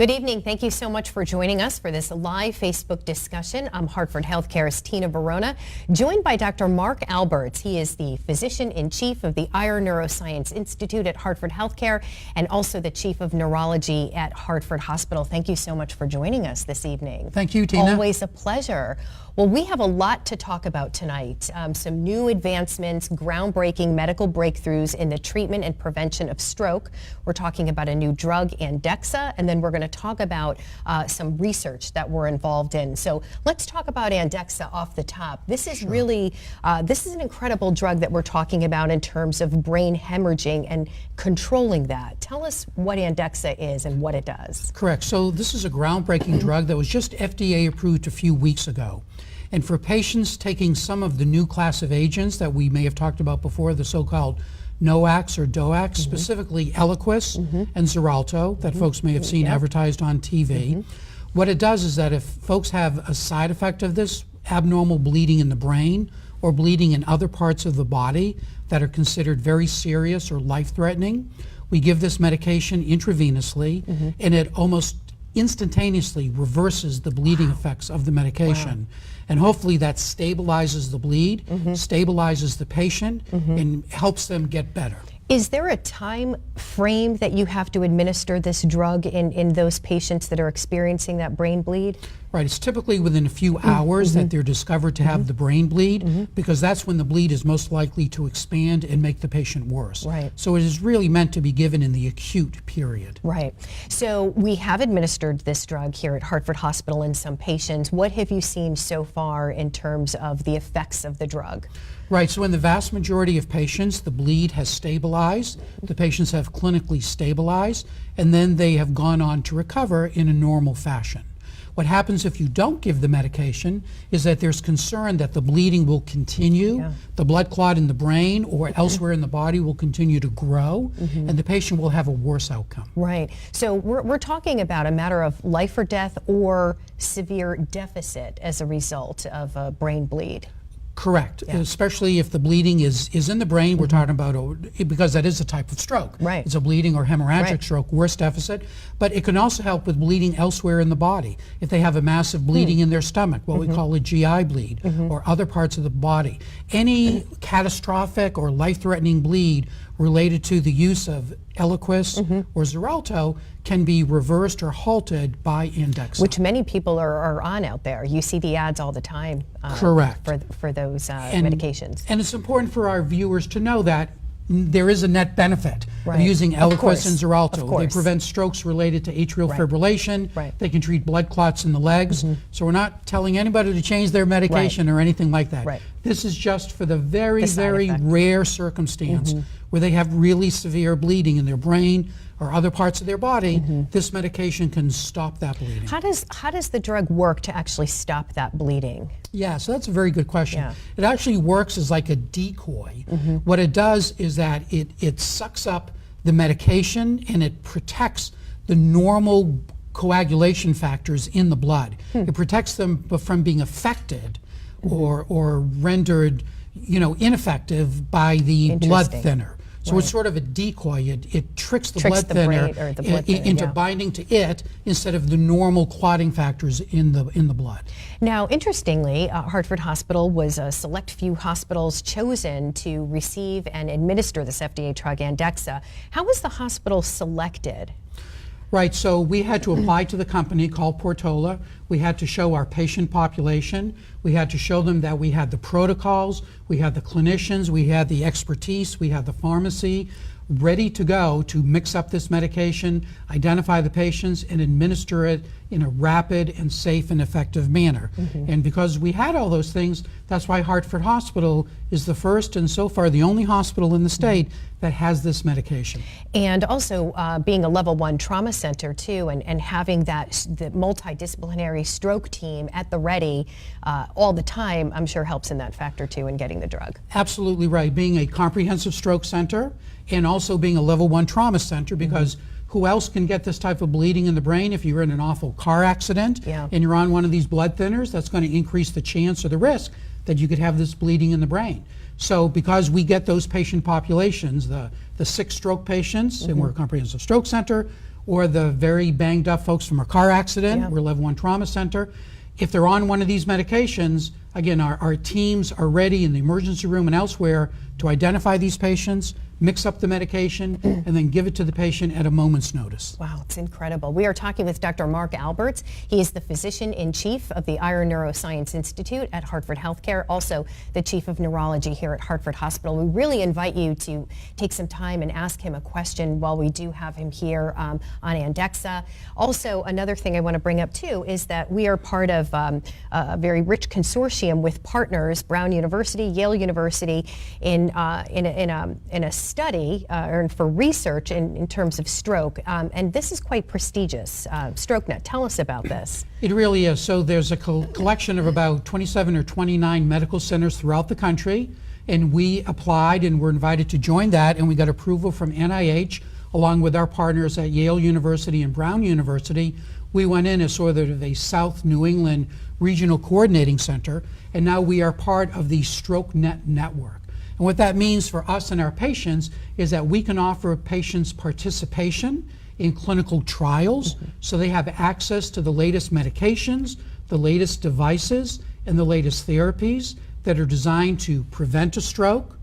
Good evening. Thank you so much for joining us for this live Facebook discussion. I'm Hartford Healthcare's Tina Verona, joined by Dr. Mark Alberts. He is the physician-in-chief of the Ayer Neuroscience Institute at Hartford Healthcare and also the chief of neurology at Hartford Hospital. Thank you so much for joining us this evening. Thank you, Tina. Always a pleasure. Well, we have a lot to talk about tonight. Some new advancements, groundbreaking medical breakthroughs in the treatment and prevention of stroke. We're talking about a new drug, Dexa, and then we're going to talk about some research that we're involved in. So let's talk about Dexa off the top. This is really, this is an incredible drug that we're talking about in terms of brain hemorrhaging and controlling that. Tell us what Dexa is and what it does. Correct. So this is a groundbreaking drug that was just FDA approved a few weeks ago. And for patients taking some of the new class of agents that we may have talked about before, the so-called NOACs or DOACs, specifically Eliquis and Xarelto, that folks may have seen advertised on TV. What it does is that if folks have a side effect of this, abnormal bleeding in the brain or bleeding in other parts of the body that are considered very serious or life-threatening, we give this medication intravenously, and it almost instantaneously reverses the bleeding effects of the medication. And hopefully that stabilizes the bleed, stabilizes the patient, and helps them get better. Is there a time frame that you have to administer this drug in those patients that are experiencing that brain bleed? Right, it's typically within a few hours that they're discovered to have the brain bleed, because that's when the bleed is most likely to expand and make the patient worse. Right. So it is really meant to be given in the acute period. Right. So we have administered this drug here at Hartford Hospital in some patients. What have you seen so far in terms of the effects of the drug? Right, so in the vast majority of patients, the bleed has stabilized, the patients have clinically stabilized, and then they have gone on to recover in a normal fashion. What happens if you don't give the medication is that there's concern that the bleeding will continue, the blood clot in the brain or elsewhere in the body will continue to grow, and the patient will have a worse outcome. Right. So we're talking about a matter of life or death or severe deficit as a result of a brain bleed. Correct, especially if the bleeding is in the brain. We're talking about, because that is a type of stroke. Right. It's a bleeding or hemorrhagic stroke, worse deficit, but it can also help with bleeding elsewhere in the body. If they have a massive bleeding in their stomach, what we call a GI bleed, or other parts of the body. Any catastrophic or life-threatening bleed related to the use of Eliquis or Xarelto can be reversed or halted by Dexa. Which many people are on out there. You see the ads all the time. Correct. For those medications. And it's important for our viewers to know that there is a net benefit of using Eliquis and Xarelto. They prevent strokes related to atrial fibrillation. They can treat blood clots in the legs. So we're not telling anybody to change their medication or anything like that. This is just for the very rare circumstance where they have really severe bleeding in their brain or other parts of their body. This medication can stop that bleeding. How does the drug work to actually stop that bleeding? Yeah, so that's a very good question. It actually works as like a decoy. What it does is that it sucks up the medication and it protects the normal coagulation factors in the blood. It protects them from being affected or rendered, ineffective by the blood thinner. So it's sort of a decoy. It tricks the blood thinner into binding to it instead of the normal clotting factors in the blood. Now, interestingly, Hartford Hospital was a select few hospitals chosen to receive and administer this FDA drug, Dexa. How was the hospital selected? Right, so we had to apply to the company called Portola. We had to show our patient population. We had to show them that we had the protocols, we had the clinicians, we had the expertise, we had the pharmacy ready to go to mix up this medication, identify the patients, and administer it in a rapid and safe and effective manner. And because we had all those things, that's why Hartford Hospital is the first and so far the only hospital in the state that has this medication. And also being a level 1 trauma center too, and having the multidisciplinary stroke team at the ready all the time, I'm sure helps in that factor too in getting the drug. Absolutely right. Being a comprehensive stroke center and also being a level 1 trauma center, because who else can get this type of bleeding in the brain if you're in an awful car accident and you're on one of these blood thinners? That's going to increase the chance or the risk that you could have this bleeding in the brain. So because we get those patient populations, the 6 stroke patients, and we're a comprehensive stroke center, or the very banged up folks from a car accident. Yeah. We're level 1 trauma center. If they're on one of these medications, again, our teams are ready in the emergency room and elsewhere to identify these patients, mix up the medication, and then give it to the patient at a moment's notice. Wow, it's incredible. We are talking with Dr. Mark Alberts. He is the physician-in-chief of the Ayer Neuroscience Institute at Hartford Healthcare, also the chief of neurology here at Hartford Hospital. We really invite you to take some time and ask him a question while we do have him here on Dexa. Also, another thing I want to bring up too is that we are part of a very rich consortium with partners, Brown University, Yale University, in a study or for research in terms of stroke, and this is quite prestigious. StrokeNet, tell us about this. It really is. So there's a collection of about 27 or 29 medical centers throughout the country, and we applied and were invited to join that, and we got approval from NIH along with our partners at Yale University and Brown University. We went in as sort of a South New England regional coordinating center, and now we are part of the StrokeNet network. And what that means for us and our patients is that we can offer patients participation in clinical trials, so they have access to the latest medications, the latest devices, and the latest therapies that are designed to prevent a stroke,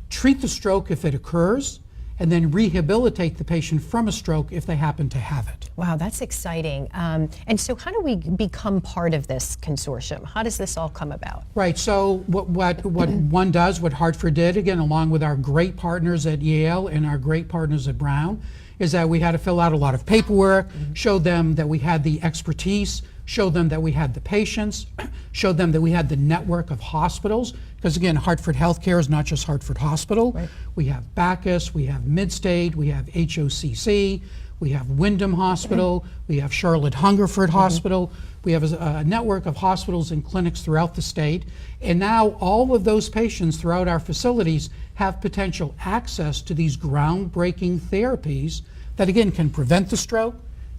treat the stroke if it occurs, and then rehabilitate the patient from a stroke if they happen to have it. Wow, that's exciting. And so how do we become part of this consortium? How does this all come about? Right, so what one does, what Hartford did, again, along with our great partners at Yale and our great partners at Brown, is that we had to fill out a lot of paperwork, show them that we had the expertise, show them that we had the patients, show them that we had the network of hospitals, because again, Hartford Healthcare is not just Hartford Hospital. Right. We have Bacchus, we have Midstate, we have HOCC, we have Wyndham Hospital, we have Charlotte Hungerford Hospital, we have a network of hospitals and clinics throughout the state, and now all of those patients throughout our facilities have potential access to these groundbreaking therapies that again can prevent the stroke,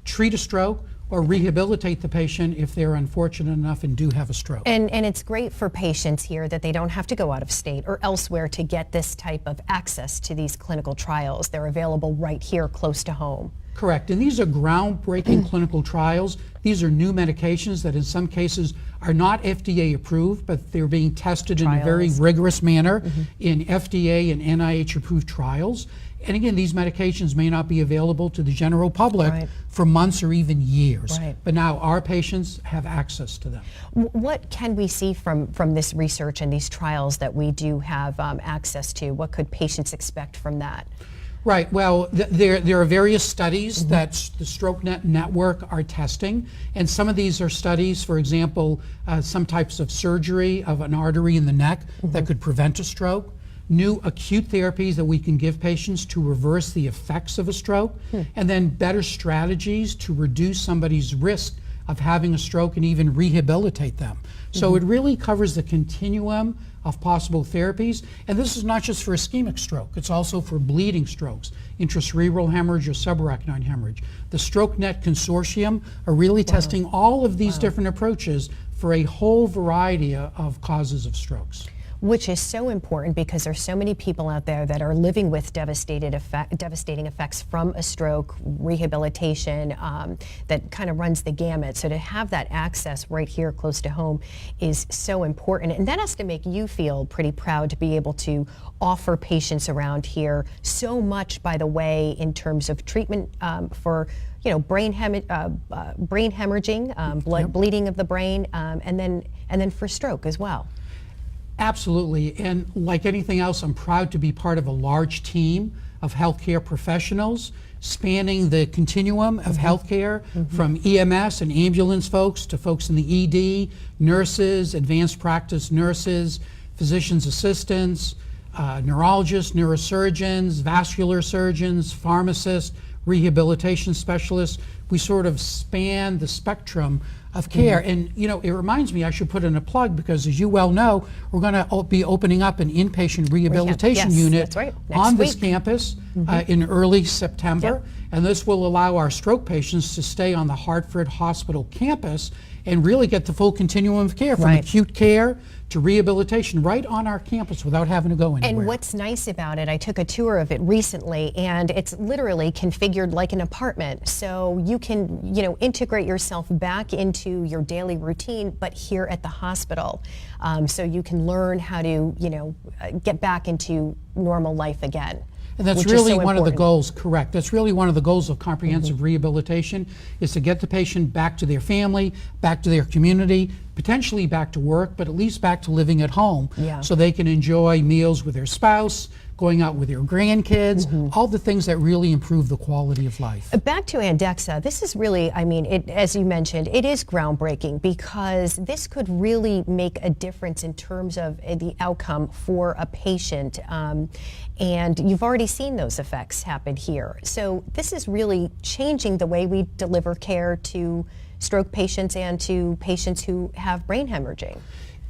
treat a stroke, or rehabilitate the patient if they're unfortunate enough and do have a stroke. And it's great for patients here that they don't have to go out of state or elsewhere to get this type of access to these clinical trials. They're available right here close to home. Correct, and these are groundbreaking clinical trials. These are new medications that in some cases are not FDA approved, but they're being tested in a very rigorous manner in FDA and NIH approved trials. And again, these medications may not be available to the general public for months or even years. But now our patients have access to them. What can we see from this research and these trials that we do have access to? What could patients expect from that? Right, well, there are various studies that the StrokeNet network are testing, and some of these are studies, for example, some types of surgery of an artery in the neck that could prevent a stroke, new acute therapies that we can give patients to reverse the effects of a stroke, and then better strategies to reduce somebody's risk of having a stroke and even rehabilitate them. So it really covers the continuum of possible therapies, and this is not just for ischemic stroke, it's also for bleeding strokes, intracerebral hemorrhage or subarachnoid hemorrhage. The StrokeNet Consortium are really testing all of these different approaches for a whole variety of causes of strokes. Which is so important because there's so many people out there that are living with devastating effects from a stroke, rehabilitation, that kind of runs the gamut. So to have that access right here close to home is so important. And that has to make you feel pretty proud to be able to offer patients around here so much, by the way, in terms of treatment for brain hemorrhaging, bleeding of the brain, and then for stroke as well. Absolutely, and like anything else, I'm proud to be part of a large team of healthcare professionals spanning the continuum of healthcare, from EMS and ambulance folks to folks in the ED, nurses, advanced practice nurses, physician's assistants, neurologists, neurosurgeons, vascular surgeons, pharmacists, rehabilitation specialists. We sort of span the spectrum of care. And you know, it reminds me I should put in a plug, because as you well know, we're going to be opening up an inpatient rehabilitation Yes, unit that's right. Next on this week. campus in early September. Yep. And this will allow our stroke patients to stay on the Hartford Hospital campus and really get the full continuum of care, from Right. acute care to rehabilitation, right on our campus without having to go anywhere. And what's nice about it, I took a tour of it recently, and it's literally configured like an apartment. So you can, you know, integrate yourself back into your daily routine, but here at the hospital. So you can learn how to, you know, get back into normal life again. And that's which is really so one of the important. goals, correct. That's really one of the goals of comprehensive rehabilitation, is to get the patient back to their family, back to their community, potentially back to work, but at least back to living at home, Yeah. so they can enjoy meals with their spouse, going out with their grandkids, all the things that really improve the quality of life. Back to Dexa, this is really, I mean, as you mentioned, it is groundbreaking, because this could really make a difference in terms of the outcome for a patient. And you've already seen those effects happen here. So this is really changing the way we deliver care to stroke patients and to patients who have brain hemorrhaging.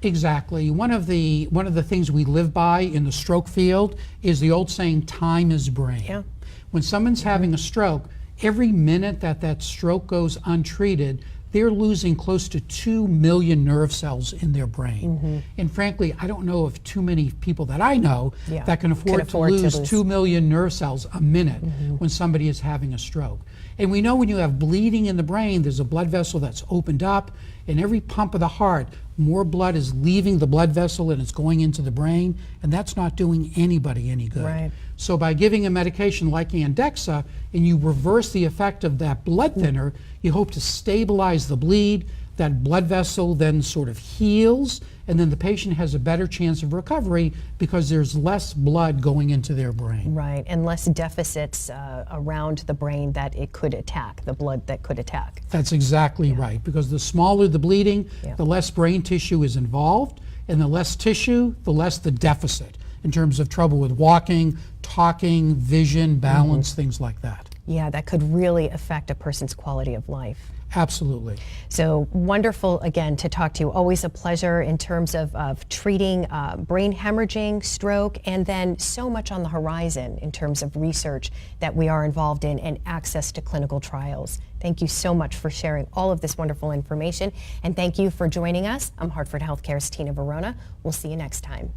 Exactly. One of the things we live by in the stroke field is the old saying, time is brain. Yeah. When someone's having a stroke, every minute that stroke goes untreated, they're losing close to 2 million nerve cells in their brain. And frankly, I don't know of too many people that I know Yeah. that can afford to lose 2 million nerve cells a minute when somebody is having a stroke. And we know when you have bleeding in the brain, there's a blood vessel that's opened up, and every pump of the heart, more blood is leaving the blood vessel and it's going into the brain, and that's not doing anybody any good. Right. So by giving a medication like Dexa, and you reverse the effect of that blood thinner, you hope to stabilize the bleed. That blood vessel then sort of heals, and then the patient has a better chance of recovery because there's less blood going into their brain. Right, and less deficits around the brain that it could attack, the blood that could attack. That's exactly right, because the smaller the bleeding, Yeah. the less brain tissue is involved, and the less tissue, the less the deficit in terms of trouble with walking, talking, vision, balance, things like that. Yeah, that could really affect a person's quality of life. Absolutely. So wonderful, again, to talk to you. Always a pleasure in terms of treating brain hemorrhaging, stroke, and then so much on the horizon in terms of research that we are involved in and access to clinical trials. Thank you so much for sharing all of this wonderful information, and thank you for joining us. I'm Hartford Healthcare's Tina Verona. We'll see you next time.